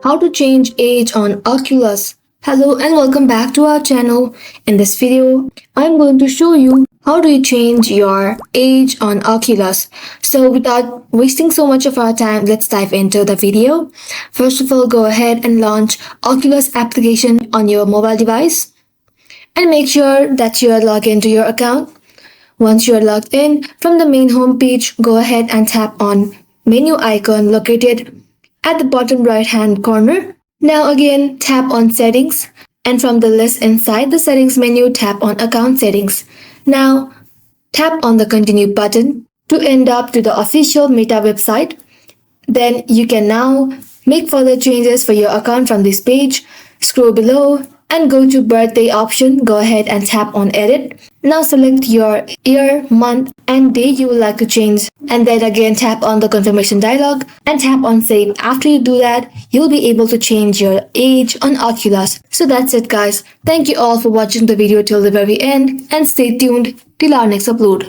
how to change age on Oculus. Hello and welcome back to our channel. In this video, I'm going to show you how do you change your age on Oculus. So without wasting so much of our time, let's dive into the video. First of all, go ahead and launch Oculus application on your mobile device and make sure that you are logged into your account. Once you are logged in, from the main home page, go ahead and tap on menu icon located at the bottom right hand corner. Now again, tap on settings, and from the list inside the settings menu, tap on account settings. Now tap on the continue button to end up to the official Meta website. Then you can now make further changes for your account from this page. Scroll below and go to birthday option. Go ahead and tap on edit. Now select your year, month and day you would like to change, and then again tap on the confirmation dialog and tap on save. After you do that, you'll be able to change your age on Oculus. So that's it guys. Thank you all for watching the video till the very end and stay tuned till our next upload.